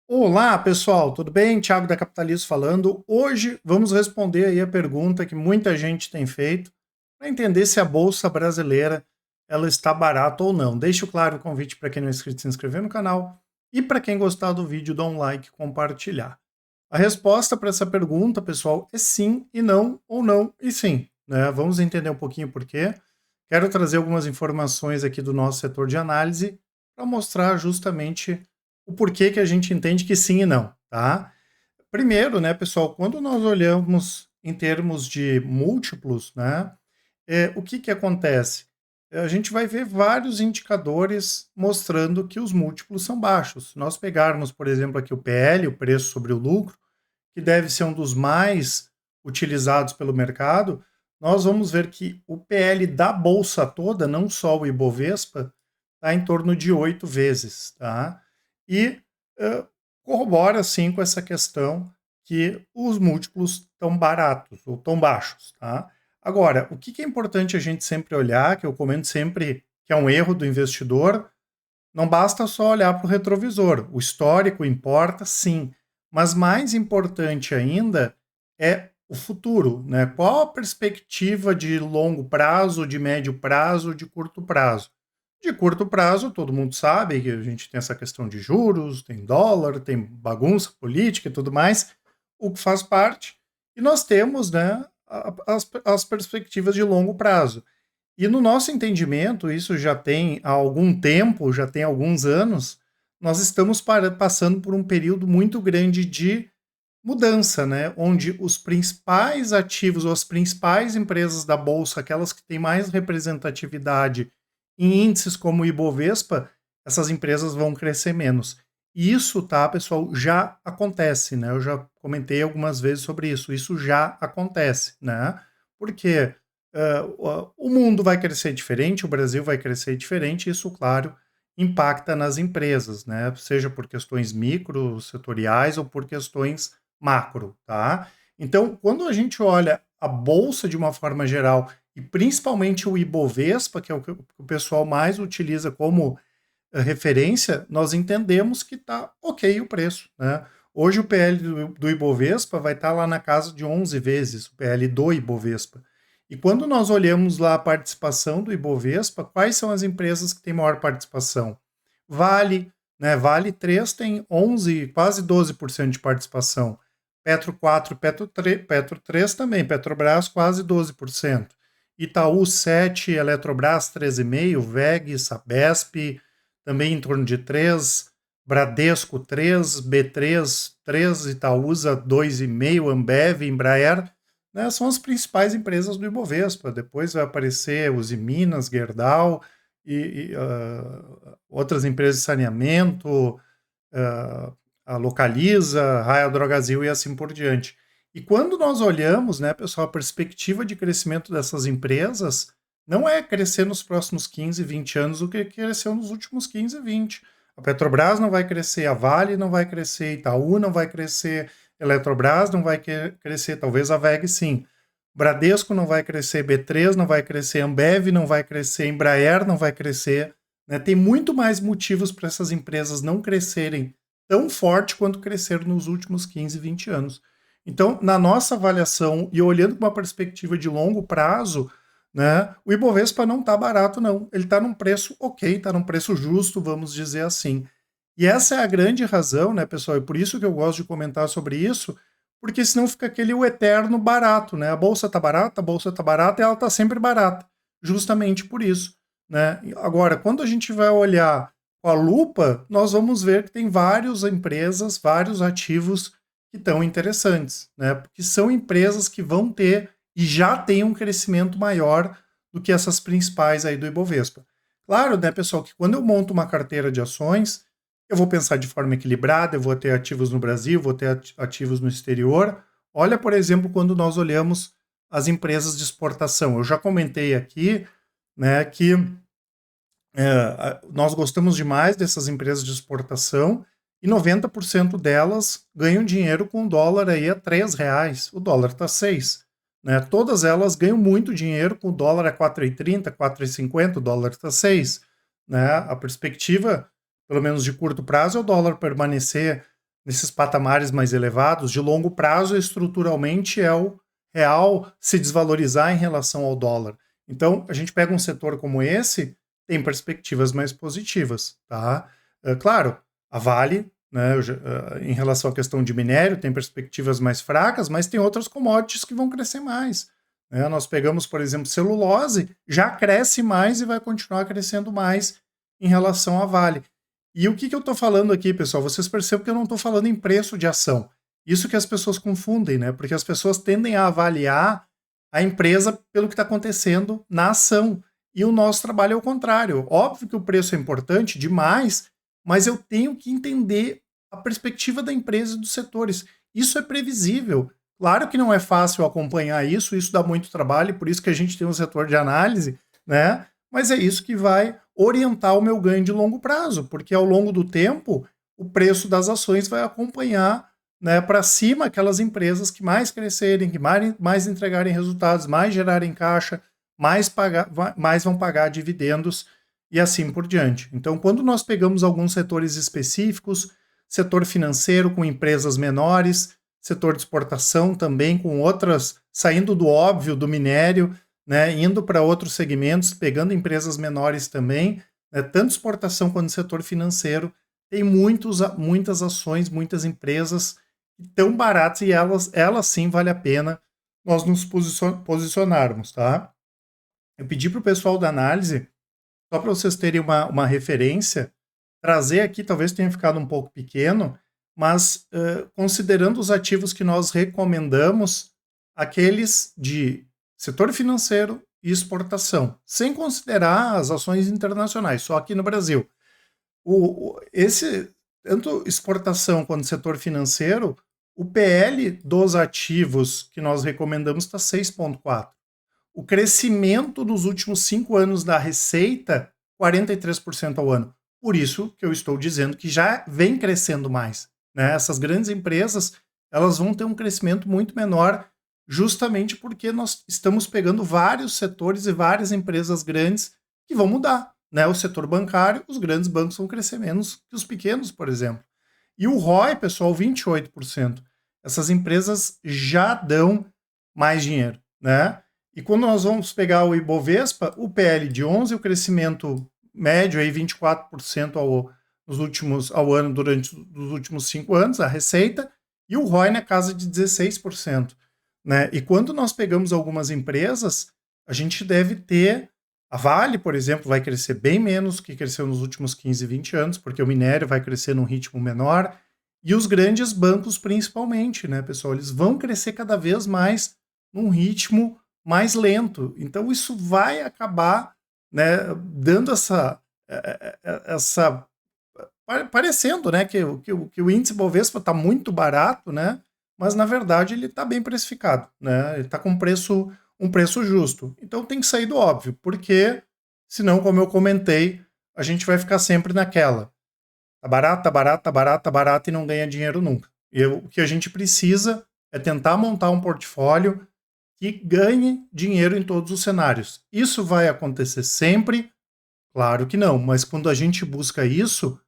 Olá, pessoal, tudo bem? Thiago da Capitalismo falando. Hoje vamos responder aí a pergunta que muita gente tem feito para entender se a bolsa brasileira ela está barata ou não. Deixo claro o convite para quem não é inscrito se inscrever no canal e para quem gostar do vídeo dar um like e compartilhar. A resposta para essa pergunta, pessoal, é sim e não ou não e sim, né? Vamos entender um pouquinho por quê. Quero trazer algumas informações aqui do nosso setor de análise para mostrar justamente o porquê que a gente entende que sim e não, tá? Primeiro, né, pessoal, quando nós olhamos em termos de múltiplos, né, o que que acontece? A gente vai ver vários indicadores mostrando que os múltiplos são baixos. Se nós pegarmos, por exemplo, aqui o PL, o preço sobre o lucro, que deve ser um dos mais utilizados pelo mercado, nós vamos ver que o PL da bolsa toda, não só o Ibovespa, está em torno de 8 vezes, tá? E uh, corrobora, sim, com essa questão que os múltiplos estão baratos ou tão baixos, tá? Agora, o que é importante a gente sempre olhar, que eu comento sempre que é um erro do investidor, não basta só olhar para o retrovisor. O histórico importa, sim, mas mais importante ainda é o futuro, né? Qual a perspectiva de longo prazo, de médio prazo, de curto prazo? De curto prazo, todo mundo sabe que a gente tem essa questão de juros, tem dólar, tem bagunça política e tudo mais, o que faz parte. E nós temos, né, as perspectivas de longo prazo. E no nosso entendimento, isso já tem há algum tempo, já tem alguns anos, nós estamos passando por um período muito grande de mudança, né? Onde os principais ativos ou as principais empresas da Bolsa, aquelas que têm mais representatividade em índices como o Ibovespa, essas empresas vão crescer menos. E isso, tá, pessoal, já acontece, né? Eu já comentei algumas vezes sobre isso. Isso já acontece, né? Porque o mundo vai crescer diferente, o Brasil vai crescer diferente, e isso, claro, impacta nas empresas, né? Seja por questões micro, setoriais ou por questões macro, tá? Então, quando a gente olha a bolsa de uma forma geral e principalmente o Ibovespa, que é o que o pessoal mais utiliza como referência, nós entendemos que está ok o preço, né? Hoje o PL do Ibovespa vai estar lá na casa de 11 vezes, o PL do Ibovespa. E quando nós olhamos lá a participação do Ibovespa, quais são as empresas que têm maior participação? Vale, né? Vale 3 tem 11, quase 12% de participação. Petro 4, Petro 3 também, Petrobras quase 12%. Itaú 7, Eletrobras 13,5%, VEG, Sabesp também em torno de 3, Bradesco 3, B3 3, Itaúsa 2,5, Ambev, Embraer, né, são as principais empresas do Ibovespa. Depois vai aparecer Usiminas, Gerdau e outras empresas de saneamento, a Localiza, Raia Drogasil e assim por diante. E quando nós olhamos, né, pessoal, a perspectiva de crescimento dessas empresas não é crescer nos próximos 15, 20 anos o que cresceu nos últimos 15, 20. A Petrobras não vai crescer, a Vale não vai crescer, Itaú não vai crescer, Eletrobras não vai crescer, talvez a VEG sim. Bradesco não vai crescer, B3 não vai crescer, Ambev não vai crescer, Embraer não vai crescer. Né? Tem muito mais motivos para essas empresas não crescerem tão forte quanto cresceram nos últimos 15, 20 anos. Então, na nossa avaliação e olhando com uma perspectiva de longo prazo, né, o Ibovespa não está barato, não. Ele está num preço ok, está num preço justo, vamos dizer assim. E essa é a grande razão, né, pessoal? E por isso que eu gosto de comentar sobre isso, porque senão fica aquele o eterno barato, né? A bolsa está barata e ela está sempre barata, justamente por isso, né? Agora, quando a gente vai olhar com a lupa, nós vamos ver que tem várias empresas, vários ativos que estão interessantes, né? Porque são empresas que vão ter e já têm um crescimento maior do que essas principais aí do Ibovespa. Claro, né, pessoal, que quando eu monto uma carteira de ações, eu vou pensar de forma equilibrada, eu vou ter ativos no Brasil, vou ter ativos no exterior. Olha, por exemplo, quando nós olhamos as empresas de exportação. Eu já comentei aqui, né, que nós gostamos demais dessas empresas de exportação e 90% delas ganham dinheiro com o dólar aí a R$ 3, o dólar está 6. Né? Todas elas ganham muito dinheiro com o dólar a 4,30, 4,50, o dólar está 6. Né? A perspectiva, pelo menos de curto prazo, é o dólar permanecer nesses patamares mais elevados, de longo prazo, estruturalmente é o real se desvalorizar em relação ao dólar. Então, a gente pega um setor como esse, tem perspectivas mais positivas, tá? Claro, a Vale, né, em relação à questão de minério, tem perspectivas mais fracas, mas tem outras commodities que vão crescer mais. Né? Nós pegamos, por exemplo, celulose, já cresce mais e vai continuar crescendo mais em relação à Vale. E o que eu estou falando aqui, pessoal? Vocês percebem que eu não estou falando em preço de ação. Isso que as pessoas confundem, né? Porque as pessoas tendem a avaliar a empresa pelo que está acontecendo na ação. E o nosso trabalho é o contrário. Óbvio que o preço é importante demais, mas eu tenho que entender a perspectiva da empresa e dos setores. Isso é previsível. Claro que não é fácil acompanhar isso dá muito trabalho, por isso que a gente tem um setor de análise, né? Mas é isso que vai orientar o meu ganho de longo prazo, porque ao longo do tempo o preço das ações vai acompanhar, né, para cima aquelas empresas que mais crescerem, que mais entregarem resultados, mais gerarem caixa, mais vão pagar dividendos e assim por diante. Então, quando nós pegamos alguns setores específicos, setor financeiro com empresas menores, setor de exportação também com outras, saindo do óbvio do minério, né, indo para outros segmentos, pegando empresas menores também, né, tanto exportação quanto setor financeiro, tem muitas ações, muitas empresas tão baratas e elas sim vale a pena nós nos posicionarmos, tá? Eu pedi para o pessoal da análise, só para vocês terem uma referência, trazer aqui, talvez tenha ficado um pouco pequeno, mas considerando os ativos que nós recomendamos, aqueles de setor financeiro e exportação, sem considerar as ações internacionais, só aqui no Brasil. Tanto exportação quanto setor financeiro, o PL dos ativos que nós recomendamos está 6,4. O crescimento nos últimos 5 anos da receita, 43% ao ano. Por isso que eu estou dizendo que já vem crescendo mais. Né? Essas grandes empresas, elas vão ter um crescimento muito menor, justamente porque nós estamos pegando vários setores e várias empresas grandes que vão mudar. Né? O setor bancário, os grandes bancos vão crescer menos que os pequenos, por exemplo. E o ROI, pessoal, 28%. Essas empresas já dão mais dinheiro, né? E quando nós vamos pegar o Ibovespa, o PL de 11, o crescimento médio aí 24% ao ano durante os últimos 5 anos, a receita, e o ROI na casa de 16%. Né? E quando nós pegamos algumas empresas, a gente deve ter. A Vale, por exemplo, vai crescer bem menos que cresceu nos últimos 15, 20 anos, porque o minério vai crescer num ritmo menor. E os grandes bancos, principalmente, né, pessoal? Eles vão crescer cada vez mais num ritmo mais lento. Então, isso vai acabar, né, dando parecendo, né, que o índice Bovespa está muito barato, né? Mas, na verdade, ele está bem precificado, né? Ele está com um preço justo. Então tem que sair do óbvio, porque senão, como eu comentei, a gente vai ficar sempre naquela. Tá barato, tá barato, tá barato, tá barato e não ganha dinheiro nunca. O que a gente precisa é tentar montar um portfólio que ganhe dinheiro em todos os cenários. Isso vai acontecer sempre? Claro que não, mas quando a gente busca isso,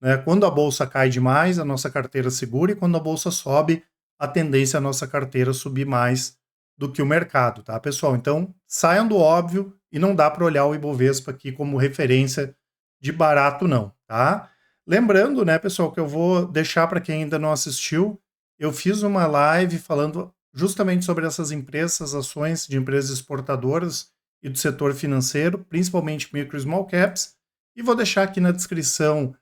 né, quando a bolsa cai demais, a nossa carteira segura, e quando a bolsa sobe, a tendência é a nossa carteira subir mais do que o mercado, tá, pessoal? Então, saiam do óbvio e não dá para olhar o Ibovespa aqui como referência de barato, não, tá? Lembrando, né, pessoal, que eu vou deixar para quem ainda não assistiu, eu fiz uma live falando justamente sobre essas empresas, essas ações de empresas exportadoras e do setor financeiro, principalmente micro e small caps, e vou deixar aqui na descrição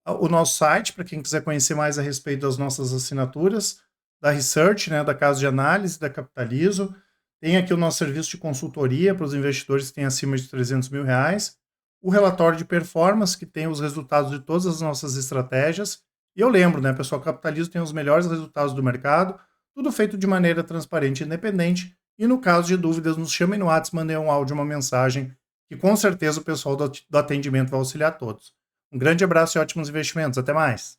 o nosso site para quem quiser conhecer mais a respeito das nossas assinaturas, da Research, né, da Casa de Análise, da Capitalizo. Tem aqui o nosso serviço de consultoria para os investidores que têm acima de R$300 mil. O relatório de performance, que tem os resultados de todas as nossas estratégias. E eu lembro, né, pessoal, Capitalizo tem os melhores resultados do mercado, tudo feito de maneira transparente e independente. E no caso de dúvidas, nos chamem no WhatsApp, mandem um áudio, uma mensagem, que com certeza o pessoal do atendimento vai auxiliar todos. Um grande abraço e ótimos investimentos. Até mais!